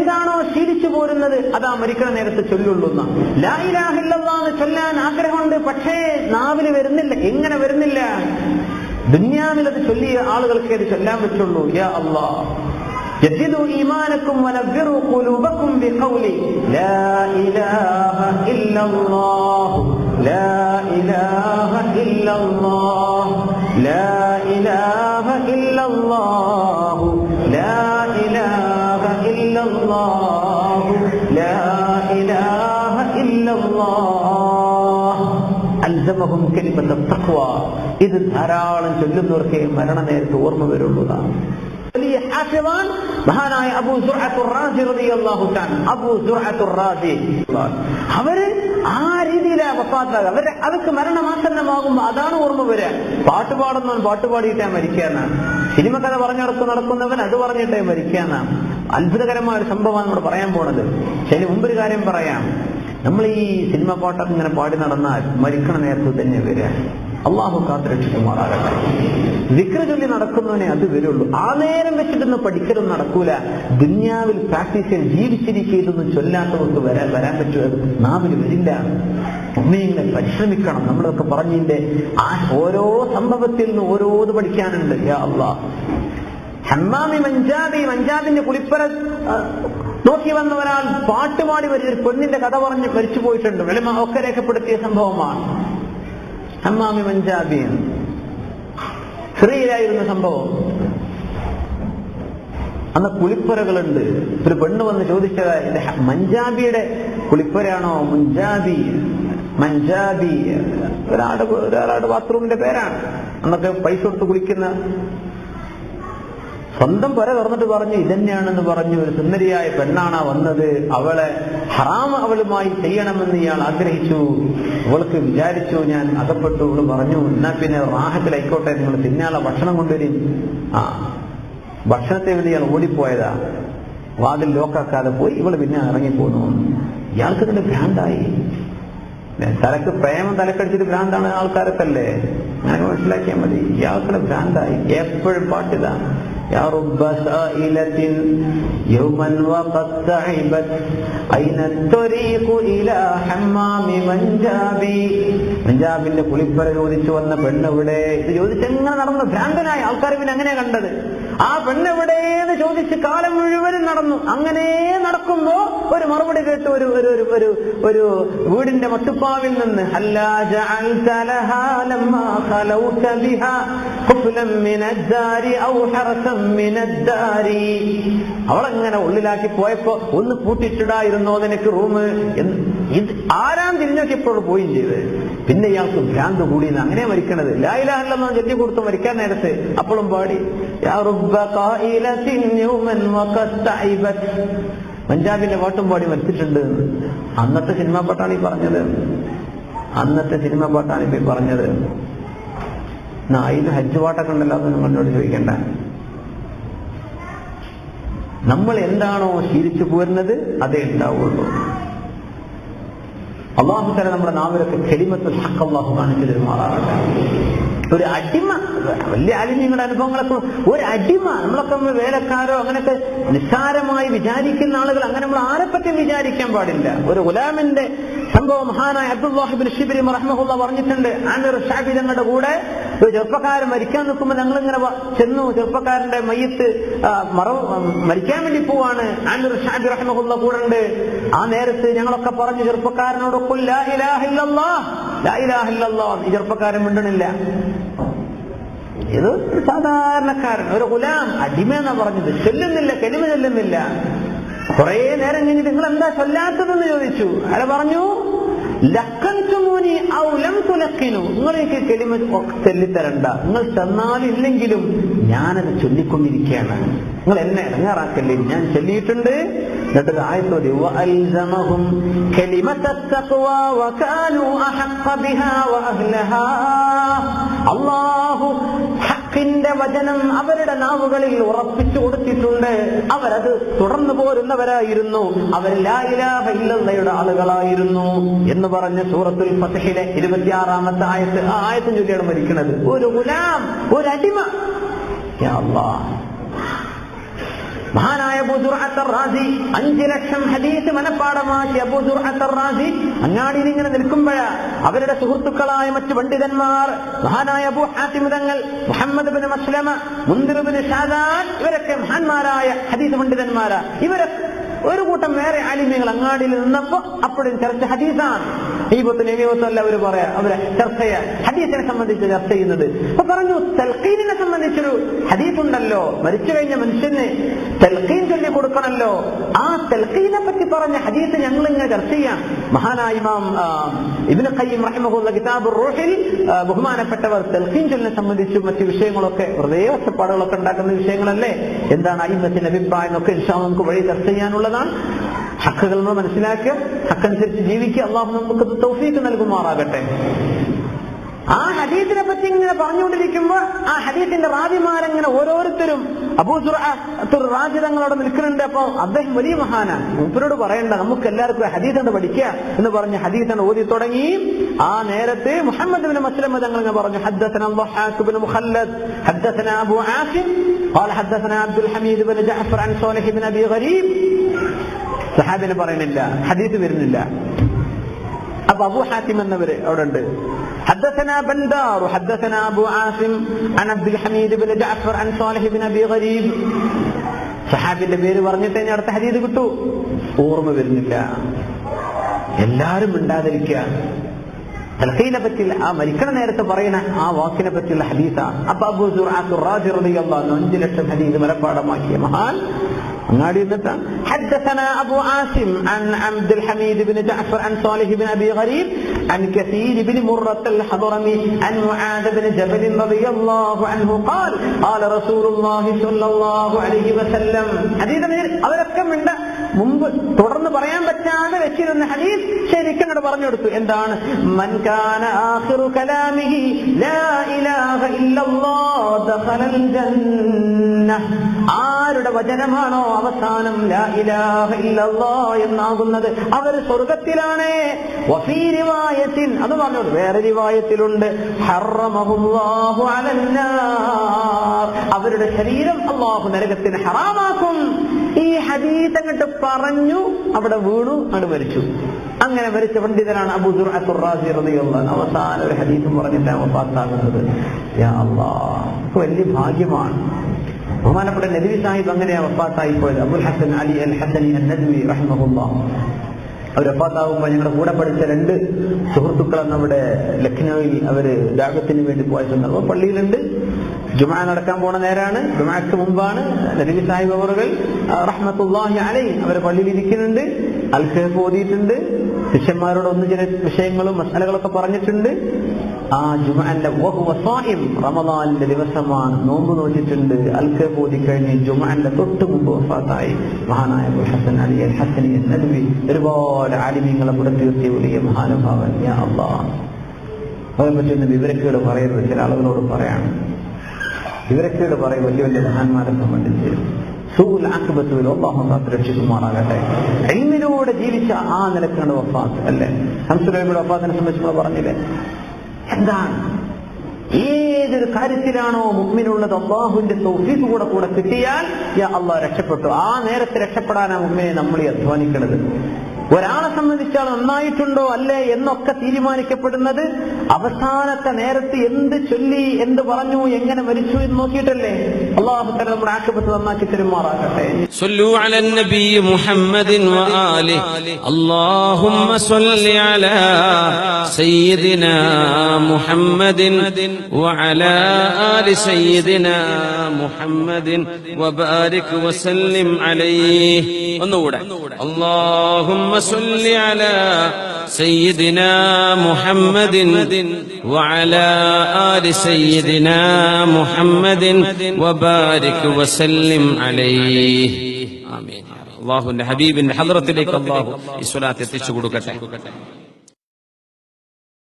എന്താണോ ശീലിച്ചു പോരുന്നത് അതാ മരിക്കണ നേരത്തെ ചൊല്ലുള്ളൂ. ലാ ഇലാഹ ഇല്ലല്ലാഹ് ചൊല്ലാൻ ആഗ്രഹമുണ്ട്, പക്ഷേ നാവില് വരുന്നില്ല. എങ്ങനെ വരുന്നില്ല? ദുനിയാവിൽ അത് ചൊല്ലിയ ആളുകൾക്ക് അത് ചൊല്ലാൻ പറ്റുള്ളൂ. യാ അല്ലാഹ് ജദ്ദിദു ഈമാനക്കും വനവ്വിറു ഖുലൂബക്കും ബിഖൗലി ലാ ഇലാഹ ഇല്ലല്ലാഹ് ലാ ഇലാഹ ഇല്ലല്ലാഹ് ലാ ഇലാഹ ഇല്ലല്ലാഹ് ലാ ഇലാഹ ഇല്ലല്ലാഹ് ലാ ഇലാഹ ഇല്ലല്ലാഹ് അൽസമഹും കലിമത്ത തഖ്വ. ഇത് ധാരാളം ചൊല്ലുന്നവർക്ക് മരണനേരത്ത് ഓർമ്മ വരുള്ളൂ. വലിയ ഹാഫിളാൻ മഹാനായ അബൂ സുർഅത്തുർ റാസി റളിയല്ലാഹു തആല, അബൂ സുർഅത്തുർ റാസി അവര് ആ രീതിയിലാ വഫാത്താകുക. അവർക്ക് മരണമാസന്നമാകുമ്പോൾ അതാണ് ഓർമ്മ വരിക. പാട്ട് പാടുന്നവൻ പാട്ട് പാടിയിട്ടാ മരിക്കാന്നാണ്. സിനിമ കഥ നടക്കുന്നവൻ അത് പറഞ്ഞിട്ടേ മരിക്കാന്നാണ്. അത്ഭുതകരമായ ഒരു സംഭവമാണ് നമ്മൾ പറയാൻ പോണത്. ശരി, മുമ്പൊരു കാര്യം പറയാം. നമ്മൾ ഈ സിനിമ പാട്ടൊക്കെ ഇങ്ങനെ പാടി നടന്നാൽ മരിക്കണ നേരത്ത് തന്നെ വരിക. അള്ളാഹു കാത്തുരക്ഷിക്കുമാറാകട്ടെ. ദിക്ർ ചൊല്ലി നടക്കുന്നവനെ അത് വരുള്ളൂ. ആ നേരം വെച്ചിട്ടൊന്നും പഠിക്കലൊന്നും നടക്കൂല. ദുന്യാവിൽ പ്രാക്ടീസ് ചെയ്ത് ജീവിച്ചിരിക്കുന്നൊന്നും ചൊല്ലാത്തവർക്ക് വരാൻ പറ്റുക നാവിൽ വരില്ല. ഉമ്മയിങ്ങനെ പരിശ്രമിക്കണം. നമ്മളൊക്കെ പറഞ്ഞതിന്റെ ആ ഓരോ സംഭവത്തിൽ നിന്ന് ഓരോത് പഠിക്കാനുണ്ട്. യാ അല്ലാഹ്, ഹമ്മാമി മഞ്ചാബിന്റെ കുളിപ്പര നോക്കി വന്ന ഒരാൾ പാട്ടുപാടി ഒരു പെണ്ണിന്റെ കഥ പറഞ്ഞ് മരിച്ചു പോയിട്ടുണ്ട്. വെളിമ ഒക്കെ രേഖപ്പെടുത്തിയ സംഭവമാണ്. ഹമ്മാമി മഞ്ചാബി സ്ത്രീയിലായിരുന്ന സംഭവം. അന്ന് കുളിപ്പരകളുണ്ട്. ഒരു പെണ്ണ് വന്ന് ചോദിച്ചത്, ഇത് മഞ്ചാബിയുടെ കുളിപ്പരയാണോ? മഞ്ചാബി ഒരാളുടെ ബാത്റൂമിന്റെ പേരാണ്. അന്നൊക്കെ പൈസ കൊടുത്ത് കുളിക്കുന്ന. സ്വന്തം പുര തുറന്നിട്ട് പറഞ്ഞു ഇതന്നെയാണെന്ന് പറഞ്ഞു. ഒരു സുന്ദരിയായ പെണ്ണാണ് വന്നത്. അവളെ ഹറാം അവളുമായി ചെയ്യണമെന്ന് ഇയാൾ ആഗ്രഹിച്ചു. അവൾക്ക് വിചാരിച്ചു ഞാൻ അകപ്പെട്ടു. അവള് പറഞ്ഞു എന്നാ പിന്നെ റാഹത്തിലായിക്കോട്ടെ, നിങ്ങൾ തിന്നാളെ ഭക്ഷണം കൊണ്ടുവരും. ഭക്ഷണത്തെ വേണ്ടി ഇയാൾ ഓടിപ്പോയതാ. വാതിൽ ലോക്കാക്കാതെ പോയി. ഇവള് പിന്നെ ഇറങ്ങിപ്പോന്നു. ഇയാൾക്ക് ഇതിന്റെ ഭ്രാന്തായി. തലക്ക് പ്രേമം തലക്കടിച്ചിട്ട് ഭ്രാന്താണ് ആൾക്കാരൊക്കെ അല്ലേ, അങ്ങനെ മനസ്സിലാക്കിയാൽ മതി. ഇയാൾക്കുടെ ഭ്രാന്തായി. എപ്പോഴും പാട്ടിതാ يا رب سائلة يوما وقد تعبت أين الطريق إلى حمام منجابي. മഞ്ചാബിന്റെ കുളിപ്പര ചോദിച്ചു വന്ന പെണ്ണെവിടെ? ഇത് ചോദിച്ചെങ്ങനെ നടന്നു. ഭ്രാന്തനായ ആൾക്കാർ പിന്നെ അങ്ങനെ കണ്ടത്. ആ പെണ്ണെവിടെയെന്ന് ചോദിച്ച് കാലം മുഴുവനും നടന്നു. അങ്ങനെ നടക്കുമ്പോ ഒരു മറുപടി കേട്ടു. ഒരു വീടിന്റെ മട്ടുപ്പാവിൽ നിന്ന് അവളെങ്ങനെ ഉള്ളിലാക്കി പോയപ്പോ ഒന്ന് പൂട്ടിച്ചിടായിരുന്നോ നിനക്ക് റൂം എന്ന്. ഇത് ആരാം തിരിഞ്ഞോക്കിയപ്പോൾ പോയും ചെയ്ത്. പിന്നെ ഇയാൾക്ക് ഭ്രാന്ത് കൂടിയെന്ന്. അങ്ങനെ മരിക്കണത്. ലാ ഇലാഹ ഇല്ലല്ലാഹ് ചൊല്ലി കൊടുത്ത് മരിക്കാൻ നേരത്ത് അപ്പോഴും പാടി പഞ്ചാബിന്റെ പാട്ടും പാടി മരിച്ചിട്ടുണ്ട്. അന്നത്തെ സിനിമാ പാട്ടാണ് ഈ പറഞ്ഞത്. ഇത് ഹജ്ജ് പാട്ടൊക്കെ ഉണ്ടല്ലോ, അതൊന്നും നമ്മളോട് ചോദിക്കണ്ട. നമ്മൾ എന്താണോ ശീലിച്ചു പോരുന്നത് അതേ ഉണ്ടാവുള്ളൂ. അല്ലാഹു തആല നമ്മുടെ നാവിലൊക്കെ കലിമത്തുൽ ഹഖ് അല്ലാഹു കാണിച്ചു തരുമാറാകട്ടെ. ഒരു അടിമ, വലിയ ആലിമ്യങ്ങളുടെ അനുഭവങ്ങളൊക്കെ, ഒരു അടിമ, നമ്മളൊക്കെ വേലക്കാരോ അങ്ങനെയൊക്കെ നിസ്സാരമായി വിചാരിക്കുന്ന ആളുകൾ, അങ്ങനെ നമ്മൾ ആരെപ്പറ്റി വിചാരിക്കാൻ പാടില്ല. ഒരു ഗുലാമിന്റെ സംഭവം മഹാനായ അബ്ദുല്ലാഹ് ഇബ്നു ശിബ്രി റഹ്മഹുല്ലാഹ് പറഞ്ഞിട്ടുണ്ട്. ആമിർ ഷാബി തങ്ങളുടെ കൂടെ ഒരു ചെറുപ്പക്കാരൻ മരിക്കാൻ നിൽക്കുമ്പോൾ ഞങ്ങളിങ്ങനെ ചെന്നു. ചെറുപ്പക്കാരന്റെ മയ്യത്ത് മരിക്കാൻ വേണ്ടി പോവാണ്. ആമിർ ഷാബി റഹ്മഹുല്ലാഹ് കൂടെ ഉണ്ട്. ആ നേരത്ത് ഞങ്ങളൊക്കെ പറഞ്ഞു ചെറുപ്പക്കാരനോട് ലാ ഇലാഹ ഇല്ലല്ലാഹ്, ലാ ഇലാഹ ഇല്ലല്ലാഹ്. ഈ ചെറുപ്പക്കാരൻ മിണ്ടണില്ല. ഇത് സാധാരണക്കാരൻ, ഒരു ഗുലാം, അടിമയെന്നാ പറഞ്ഞത്. ചൊല്ലുന്നില്ല, കലിമ ചൊല്ലുന്നില്ല. കുറെ നേരം കഴിഞ്ഞിട്ട് നിങ്ങൾ എന്താ ചൊല്ലാത്തതെന്ന് ചോദിച്ചു. അയാൾ പറഞ്ഞു ലഖൻതുമൂനി ഔ ലം തുലഖിനു. നിങ്ങൾക്ക് കലിമ ചൊല്ലിത്തരണ്ട, നിങ്ങൾ തന്നാലില്ലെങ്കിലും ഞാനത് ചൊല്ലിക്കൊണ്ടിരിക്കുകയാണ്. നിങ്ങൾ എന്നെ ഇറങ്ങാറാക്കല്ലേ, ഞാൻ ചൊല്ലിയിട്ടുണ്ട്. എന്നിട്ട് ആയത്തോടെ വഅൽസമഹും കലിമത്തത് തഖ്വാ വകാനൂ അഹഖ ബിഹാ വഅഹ്ലഹാ. അല്ലാഹു ഹഖിന്റെ വചനം അവരുടെ നാവുകളിൽ ഉറപ്പിച്ചു കൊടുത്തിട്ടുണ്ട്. അവരത് തുടർന്നു പോരുന്നവരായിരുന്നു. അവർ ലാ ഇലാഹ ഇല്ലല്ലാഹയുടെ ആളുകളായിരുന്നു എന്ന് പറഞ്ഞ സൂറത്തുൽ ഫത്ഹിലെ 26-ാമത്തെ ആയത്ത്. ആ ആയത്തും ചൊല്ലിയാണ് മരിക്കുന്നത്. ഒരു ഗുലാം, ഒരു അടിമ. യാ അല്ലാഹ്, മഹാനായ അബൂ ദുർഅത്ത് റാസി 5 ലക്ഷം ഹദീസ് മനപ്പാടമാക്കിയ അബൂ ദുർഅത്ത് റാസി അങ്ങാടിയിൽ ഇങ്ങനെ നിൽക്കുമ്പോഴാ അവരുടെ സുഹൃത്തുക്കളായ മറ്റു പണ്ഡിതന്മാർ മഹാനായ Abu Hatim Thangal, Muhammad bin Maslama, Mundhir bin Shadan, ഇവരൊക്കെ മഹാന്മാരായ ഹദീസ് പണ്ഡിതന്മാരാ. ഇവരെ ഒരു കൂട്ടം വേറെ ആലിമ്യങ്ങൾ അങ്ങാടിയിൽ നിന്നപ്പോ അപ്പോഴും ചർച്ച ഹദീസാണ്. ഈബത്തും അവർ പറയാ, അവരെ ചർച്ചയാ ഹദീസിനെ സംബന്ധിച്ച് ചർച്ച ചെയ്യുന്നത്. അപ്പൊ പറഞ്ഞു, തൽഖീനിനെ സംബന്ധിച്ചൊരു ഹദീസ് ഉണ്ടല്ലോ, മരിച്ചു കഴിഞ്ഞ മനുഷ്യന് തൽഖീൻ ചൊല്ലി കൊടുക്കണല്ലോ. ആ തൽഖീനെ പറ്റി പറഞ്ഞ ഹദീസ് ഞങ്ങൾ ഇങ്ങനെ ചർച്ച ചെയ്യാം. മഹാനായ ഇമാം ഇബ്നു ഖയ്യിം റഹിമഹുല്ലാഹ് കിതാബുർ റൂഹിൽ ബഹുമാനപ്പെട്ടവർ തൽഖീൻ ചൊല്ലിനെ സംബന്ധിച്ചും മറ്റു വിഷയങ്ങളൊക്കെ വെറുതെ ഒച്ചപ്പാടുകളൊക്കെ ഉണ്ടാക്കുന്ന വിഷയങ്ങളല്ലേ, എന്താണ് അയിമ്മത്തിന്റെ അഭിപ്രായം എന്നൊക്കെ ഇൻഷാ അല്ലാഹ് നമുക്ക് വഴി ചർച്ച ചെയ്യാനുള്ളതാണ്. ഹക്കുകൾ നമ്മൾ മനസ്സിലാക്കുക, ഹക്കനുസരിച്ച് ജീവിക്കുക. അല്ലാഹു നമുക്ക് തൗഫീഖ് നൽകുമാറാകട്ടെ. ആ ഹദീസിനെ പറ്റി ഇങ്ങനെ പറഞ്ഞുകൊണ്ടിരിക്കുമ്പോ ആ ഹദീസിന്റെ റാവിമാരങ്ങനെ ഓരോരുത്തരും അബൂ ദുർഅത്ത് റാസി തങ്ങളോട് നിൽക്കുന്നുണ്ട്. അപ്പൊ അദ്ദേഹം വലിയ മഹാനാണ്, മൂപ്പരോട് പറയണ്ട, നമുക്ക് എല്ലാവർക്കും ഹദീസ് എന്ന് പഠിക്കുക എന്ന് പറഞ്ഞ് ഹദീസ് ഓതി തുടങ്ങി. ആ നേരത്തെ മുഹമ്മദ് ബിൻ മസ്ലമ തങ്ങൾ ഇങ്ങനെ പറഞ്ഞു, ഹദ്ദസനാ ളഹാഖ് ബിൻ മുഖല്ലദ് ഹദ്ദസനാ അബൂ ആസിം ഖാല ഹദ്ദസനാ അബ്ദുൽ ഹമീദ് ബിൻ ജഅഫർ അൻ സാലിഹ് ബിൻ അബി ഗരീബ്. സഹാബിനെ പറയുന്നില്ല, ഹദീസ് വരുന്നില്ല. അപ്പൊ അബൂ ഹാത്തിം എന്നവര് അവിടെ ഉണ്ട്. حدثنا بندار حدثنا أبو عاصم عن عبد الحميد بن جعفر عن صالح بن أبي غريب. സഹാബിന്റെ പേര് പറഞ്ഞിട്ട് ഇനി അടുത്ത ഹദീസ് കിട്ടൂ, ഓർമ്മ വരുന്നില്ല. എല്ലാരും മിണ്ടാതിരിക്കുക. തൽഖീനെ പറ്റി ആ മരിക്കണ നേരത്തെ പറയുന്ന ആ വാക്കിനെ പറ്റിയുള്ള ഹദീസാണ്. അപ്പൊ അബൂ ദുർഅത്ത് റാസി റളിയല്ലാഹു അൻഹു 5 ലക്ഷം ഹദീസ് മനപ്പാടമാക്കിയ മഹാൻ അങ്ങാടി നിന്നിട്ട് حدثنا أبو عاصم عن عبد الحميد بن جعفر عن صالح بن أبي غريب عن كثير بن مرة الحضرمي عن معاذ بن جبل رضي الله عنه قال قال رسول الله صلى الله عليه وسلم. ഹദീസിനെ അവരൊക്കെ മിണ്ട മുമ്പ് തുടർന്ന് പറയാൻ പറ്റാതെ വെച്ചിരുന്ന ഹദീസ് ശരിക്കും അങ്ങോട്ട് പറഞ്ഞു കൊടുത്തു. എന്താണ്? മൻ കാന ആഖിറു കലാമിഹി ലാ ഇലാഹ ഇല്ലല്ലാഹ് ദഖലൽ ജന്നഹ്. ആരുടെ വചനമാണോ അവസാനം ലാ ഇലാഹ ഇല്ലല്ലാഹ് എന്നാകുന്നത് അവർ സ്വർഗ്ഗത്തിലാണ്. വഫീ റിവായത്തിൻ, അത് പറഞ്ഞു. വേറെ റിവായത്തിലുണ്ട് ഹറമഹുല്ലാഹു അലന്നാർ, അവരുടെ ശരീരം അല്ലാഹു നരകത്തിന് ഹറാമാക്കും. ഈ ഹദീസ് അങ്ങോട്ട് പറഞ്ഞു, അവിടെ വീണു, അങ്ങോട്ട് മരിച്ചു. അങ്ങനെ മരിച്ച പണ്ഡിതനാണ് അബൂ ദുർഅത്ത് റാസി റളിയല്ലാഹു അൻഹു. അവസാന ഒരു ഹദീസും പറഞ്ഞിട്ടാണ് വഫാത്താകുന്നത്. യാ അല്ലാഹ്, വലിയ ഭാഗ്യമാണ്. ബഹുമാനപ്പെട്ട നദ്വി സാഹിബ് അങ്ങനെയാ വഫാത്തായി പോയത്. അബുൽ ഹസൻ അലി അൽ ഹസനി അൻ നദ്വി റഹിമഹുല്ലാഹ്. അവർ വഫാത്താകുമ്പോൾ ഞങ്ങളുടെ കൂടെ പഠിച്ച 2 സുഹൃത്തുക്കൾ നമ്മുടെ ലക്നൌവിൽ അവര് ദഅവത്തിന് വേണ്ടി പോയ സന്ദർഭം പള്ളിയിലുണ്ട്. ജുമാ നടക്കാൻ പോണ നേരാണ്, ജുമാക്ക് മുമ്പാണ്. നദ്വി സാഹിബ് അവറുകൾ റഹ്മത്തുള്ളാഹി അലൈഹി അവർ പള്ളിയിൽ ഇരിക്കുന്നുണ്ട്. അൽ കഹ്ഫ് ഓതിയിട്ടുണ്ട്. ശിഷ്യന്മാരോട് ചില വിഷയങ്ങളും മസാലകളൊക്കെ പറഞ്ഞിട്ടുണ്ട്. ആ ജുമഅന്റെ വഹുവ സായിം, റമദാനിന്റെ ദിവസമാണ്, നോമ്പ് നോറ്റിട്ടുണ്ട്. അൽ കഹ്ഫ് ഓതി കഴിഞ്ഞ് ജുമഅന്റെ തൊട്ട് മുമ്പ് വഫാത്തായി മഹാനായ അബുൽ ഹസൻ അലി അൽ ഹസനി അൻ നദ്വി. ഒരുപാട് ആലിമീങ്ങളെ പുറത്തിരുത്തിയ വലിയ മഹാനുഭാവൻ. യാ അല്ലാഹ്, അവരെ പറ്റുന്ന വിവരക്കേട് പറയരുത്. ചില ആളുകളോട് പറയാണ്, വിവരക്കേട് പറയും വലിയ വലിയ മഹാന്മാരെ സംബന്ധിച്ച്. സൂൽ ആഖിബത്തുൽ അല്ലാഹു തആല രക്ഷിക്കുമാറാകട്ടെ. ഇൽമിലൂടെ ജീവിച്ച ആ നിലക്കാണ് വഫാത്ത്, അല്ലേ? ഹംസുലൈഹിയുടെ വഫാത്തിനെ സംബന്ധിച്ച് പറഞ്ഞില്ലേ? എന്താണ്? ഏതൊരു കാര്യത്തിലാണോ മുഅ്മിനുള്ളത് അല്ലാഹുവിന്റെ തൗഫീഖ് കൂടെ കിട്ടിയാൽ യാ അല്ലാഹ് രക്ഷപ്പെട്ടു. ആ നേരത്തെ രക്ഷപ്പെടാനാണ് മുഅ്മിനെ നമ്മൾ അധ്വാനിക്കുന്നത്. ഒരാളെ സംബന്ധിച്ചാൽ നന്നായിട്ടുണ്ടോ അല്ലേ എന്നൊക്കെ തീരുമാനിക്കപ്പെടുന്നത് അവസാനത്തെ നേരത്ത് എന്ത് ചൊല്ലി, എന്ത് പറഞ്ഞു, എങ്ങനെ മരിച്ചു എന്ന് നോക്കിയിട്ടല്ലേ. അല്ലാഹു തആല നമ്മുടെ ആഖിബത്ത് നന്നാക്കി തരുമാറാകട്ടെ. സ്വല്ലു അലൻ നബി മുഹമ്മദിൻ വആലിഹി. അല്ലാഹുമ്മ സ്വല്ലി അലാ സയ്യിദിനാ മുഹമ്മദിൻ വഅലാ ആലി സയ്യിദിനാ മുഹമ്മദിൻ വബാരിക് വസല്ലിം അലൈഹി. ഒന്നുകൂടെ. അല്ലാഹുമ്മ സ്വല്ലി അലാ സയ്യിദിനാ മുഹമ്മദിൻ വഅലാ ആലി സയ്യിദിനാ മുഹമ്മദിൻ വബാരിക് വസല്ലിം അലൈഹി. ആമീൻ. അല്ലാഹുവിന്റെ ഹബീബിന്റെ ഹദ്റത്തിലേക്ക് അല്ലാഹു ഈ സ്വലാത്ത് എത്തിച്ചു കൊടുക്കട്ടെ.